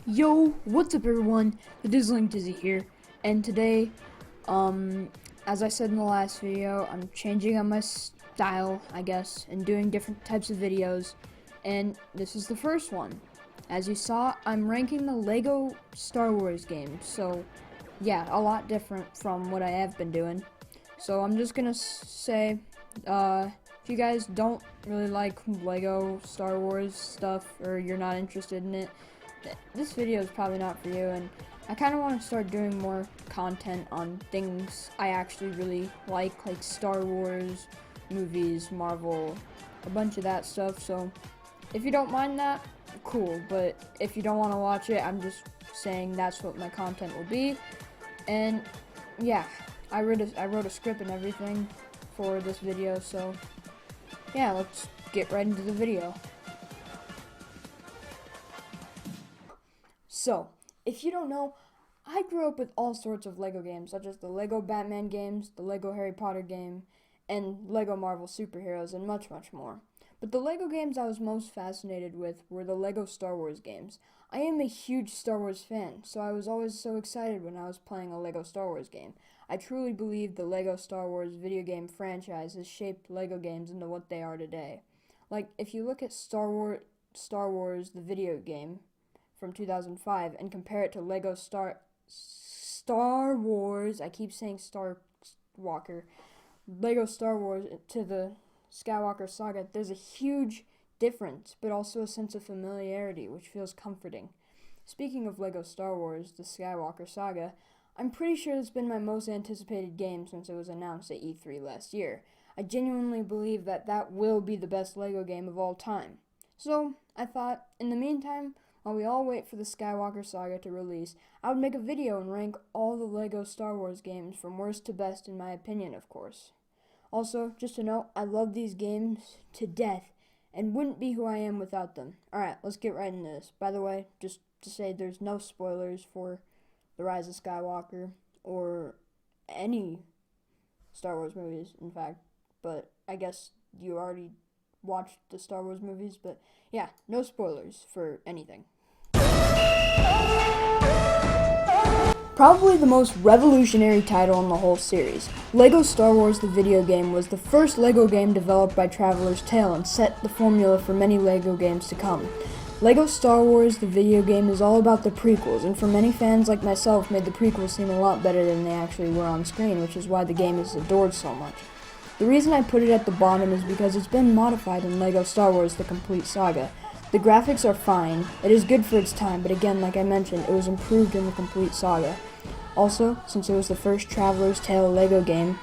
Yo, what's up everyone? TheDizzilingDizzy here, and today, as I said in the last video, I'm changing up my style, I guess, and doing different types of videos, and this is the first one. As you saw, I'm ranking the LEGO Star Wars games, so yeah, a lot different from what I have been doing. So I'm just gonna say, if you guys don't really like LEGO Star Wars stuff, or you're not interested in it, this video is probably not for you, and I kind of want to start doing more content on things I actually really like Star Wars, movies, Marvel, a bunch of that stuff. So if you don't mind that, cool, but if you don't want to watch it, I'm just saying that's what my content will be. And yeah, I wrote a script and everything for this video, so yeah, let's get right into the video. So, if you don't know, I grew up with all sorts of LEGO games, such as the LEGO Batman games, the LEGO Harry Potter game, and LEGO Marvel Superheroes, and much, much more. But the LEGO games I was most fascinated with were the LEGO Star Wars games. I am a huge Star Wars fan, so I was always so excited when I was playing a LEGO Star Wars game. I truly believe the LEGO Star Wars video game franchise has shaped LEGO games into what they are today. Like, if you look at Star Wars, the video game, from 2005 and compare it to LEGO Star Wars, I keep saying Skywalker, LEGO Star Wars to the Skywalker Saga, there's a huge difference, but also a sense of familiarity, which feels comforting. Speaking of LEGO Star Wars, the Skywalker Saga, I'm pretty sure it's been my most anticipated game since it was announced at E3 last year. I genuinely believe that will be the best LEGO game of all time. So, I thought, in the meantime, while we all wait for the Skywalker Saga to release, I would make a video and rank all the LEGO Star Wars games from worst to best in my opinion, of course. Also, just to note, I love these games to death and wouldn't be who I am without them. Alright, let's get right into this. By the way, just to say there's no spoilers for The Rise of Skywalker or any Star Wars movies, in fact, but I guess you already watched the Star Wars movies, but yeah, no spoilers for anything. Probably the most revolutionary title in the whole series, LEGO Star Wars the video game was the first LEGO game developed by Traveller's Tale and set the formula for many LEGO games to come. LEGO Star Wars the video game is all about the prequels, and for many fans like myself made the prequels seem a lot better than they actually were on screen, which is why the game is adored so much. The reason I put it at the bottom is because it's been modified in LEGO Star Wars The Complete Saga. The graphics are fine, it is good for its time, but again, like I mentioned, it was improved in The Complete Saga. Also, since it was the first Traveller's Tale LEGO game,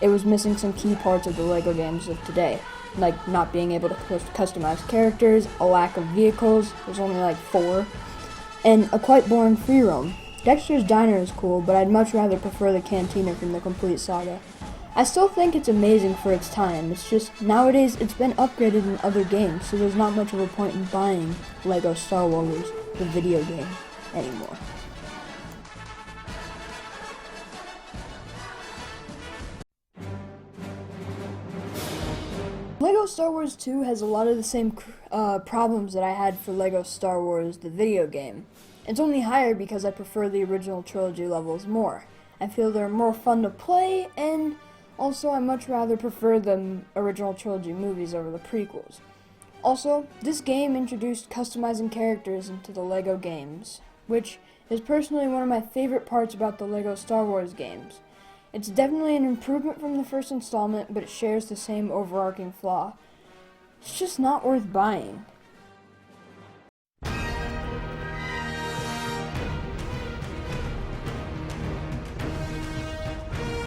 it was missing some key parts of the LEGO games of today, like not being able to customize characters, a lack of vehicles, there's only like 4, and a quite boring free roam. Dexter's Diner is cool, but I'd much rather prefer the Cantina from The Complete Saga. I still think it's amazing for its time, it's just nowadays it's been upgraded in other games, so there's not much of a point in buying LEGO Star Wars, the video game, anymore. LEGO Star Wars 2 has a lot of the same problems that I had for LEGO Star Wars, the video game. It's only higher because I prefer the original trilogy levels more. I feel they're more fun to play, and also I much rather prefer the original trilogy movies over the prequels. Also, this game introduced customizing characters into the LEGO games, which is personally one of my favorite parts about the LEGO Star Wars games. It's definitely an improvement from the first installment, but it shares the same overarching flaw. It's just not worth buying.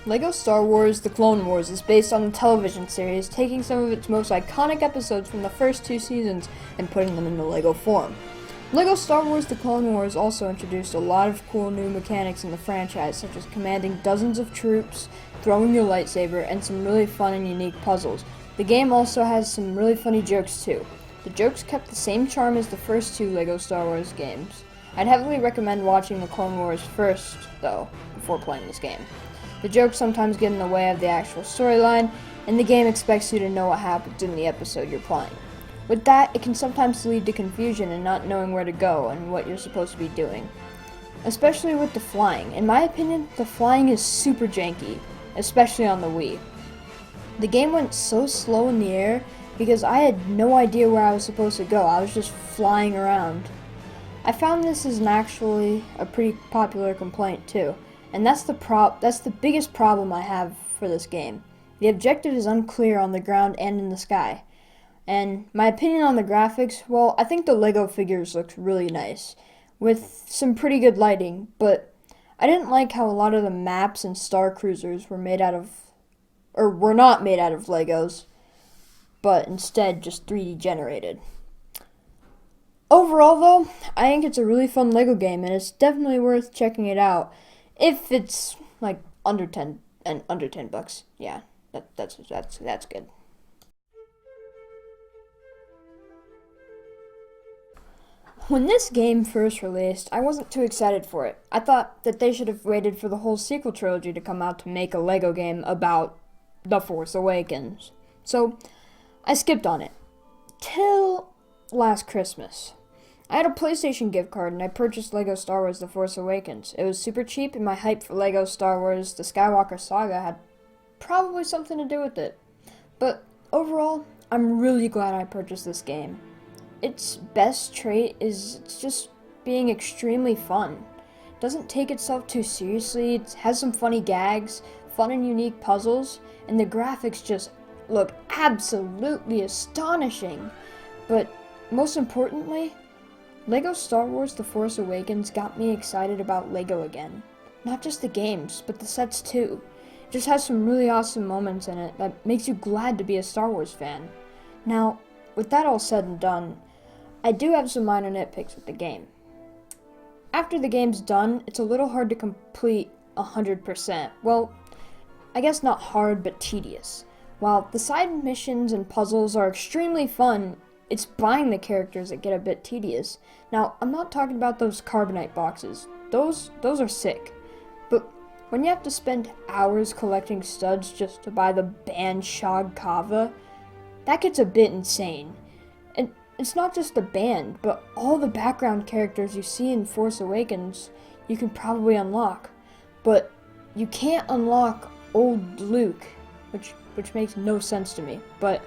LEGO Star Wars The Clone Wars is based on the television series, taking some of its most iconic episodes from the first 2 seasons and putting them into LEGO form. LEGO Star Wars The Clone Wars also introduced a lot of cool new mechanics in the franchise, such as commanding dozens of troops, throwing your lightsaber, and some really fun and unique puzzles. The game also has some really funny jokes too. The jokes kept the same charm as the first 2 LEGO Star Wars games. I'd heavily recommend watching The Clone Wars first, though, before playing this game. The jokes sometimes get in the way of the actual storyline, and the game expects you to know what happens in the episode you're playing. With that, it can sometimes lead to confusion and not knowing where to go and what you're supposed to be doing. Especially with the flying. In my opinion, the flying is super janky, especially on the Wii. The game went so slow in the air because I had no idea where I was supposed to go. I was just flying around. I found this is actually a pretty popular complaint too, and that's the biggest problem I have for this game. The objective is unclear on the ground and in the sky. And my opinion on the graphics, well, I think the Lego figures looked really nice, with some pretty good lighting, but I didn't like how a lot of the maps and Star Cruisers were not made out of Legos, but instead just 3D generated. Overall though, I think it's a really fun Lego game, and it's definitely worth checking it out if it's like under 10 bucks. Yeah, that's good. When this game first released, I wasn't too excited for it. I thought that they should have waited for the whole sequel trilogy to come out to make a Lego game about The Force Awakens. So, I skipped on it. Till last Christmas. I had a PlayStation gift card and I purchased Lego Star Wars The Force Awakens. It was super cheap, and my hype for Lego Star Wars The Skywalker Saga had probably something to do with it. But overall, I'm really glad I purchased this game. Its best trait is it's just being extremely fun. It doesn't take itself too seriously, it has some funny gags, fun and unique puzzles, and the graphics just look absolutely astonishing. But most importantly, Lego Star Wars The Force Awakens got me excited about Lego again. Not just the games, but the sets too. It just has some really awesome moments in it that makes you glad to be a Star Wars fan. Now, with that all said and done, I do have some minor nitpicks with the game. After the game's done, it's a little hard to complete 100%. Well, I guess not hard, but tedious. While the side missions and puzzles are extremely fun, it's buying the characters that get a bit tedious. Now, I'm not talking about those carbonite boxes. Those are sick. But when you have to spend hours collecting studs just to buy the banned Shog Kava, that gets a bit insane. And it's not just the band, but all the background characters you see in Force Awakens you can probably unlock. But you can't unlock old Luke, which makes no sense to me. But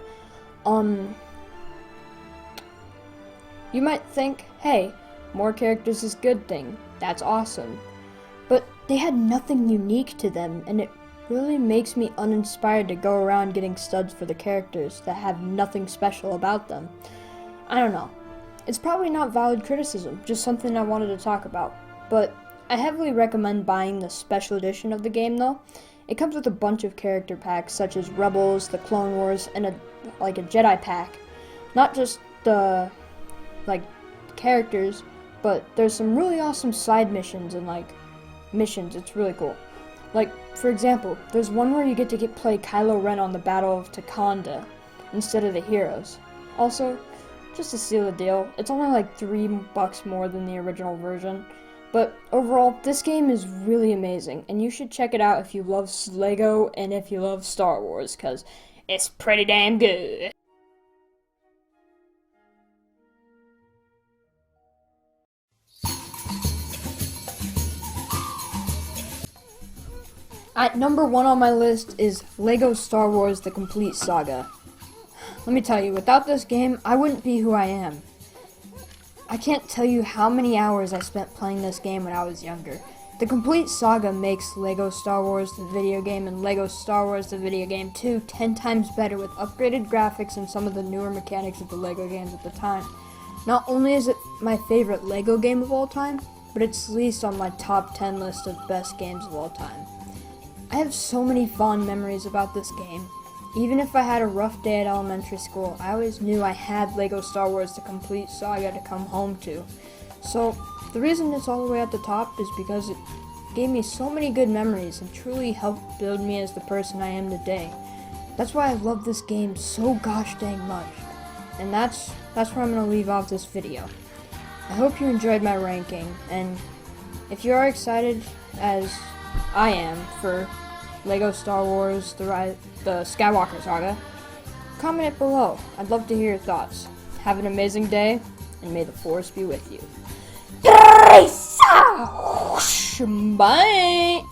you might think, hey, more characters is a good thing. That's awesome. But they had nothing unique to them, and it really makes me uninspired to go around getting studs for the characters that have nothing special about them. I don't know. It's probably not valid criticism, just something I wanted to talk about. But I heavily recommend buying the special edition of the game though. It comes with a bunch of character packs such as Rebels, the Clone Wars, and a Jedi pack. Not just the characters, but there's some really awesome side missions and missions. It's really cool. For example, there's one where you get to play Kylo Ren on the Battle of Takanda instead of the heroes. Also, just to seal the deal, it's only $3 more than the original version. But overall, this game is really amazing, and you should check it out if you love Lego and if you love Star Wars, because it's pretty damn good. At number 1 on my list is Lego Star Wars The Complete Saga. Let me tell you, without this game, I wouldn't be who I am. I can't tell you how many hours I spent playing this game when I was younger. The Complete Saga makes Lego Star Wars the video game and Lego Star Wars the video game 2 10 times better with upgraded graphics and some of the newer mechanics of the Lego games at the time. Not only is it my favorite Lego game of all time, but it's least on my top 10 list of best games of all time. I have so many fond memories about this game. Even if I had a rough day at elementary school, I always knew I had Lego Star Wars The Complete Saga to come home to. So, the reason it's all the way at the top is because it gave me so many good memories and truly helped build me as the person I am today. That's why I love this game so gosh dang much. And that's where I'm going to leave off this video. I hope you enjoyed my ranking, and if you are excited as I am for Lego Star Wars The Skywalker Saga, comment it below. I'd love to hear your thoughts. Have an amazing day, and may the Force be with you. Peace out! Bye!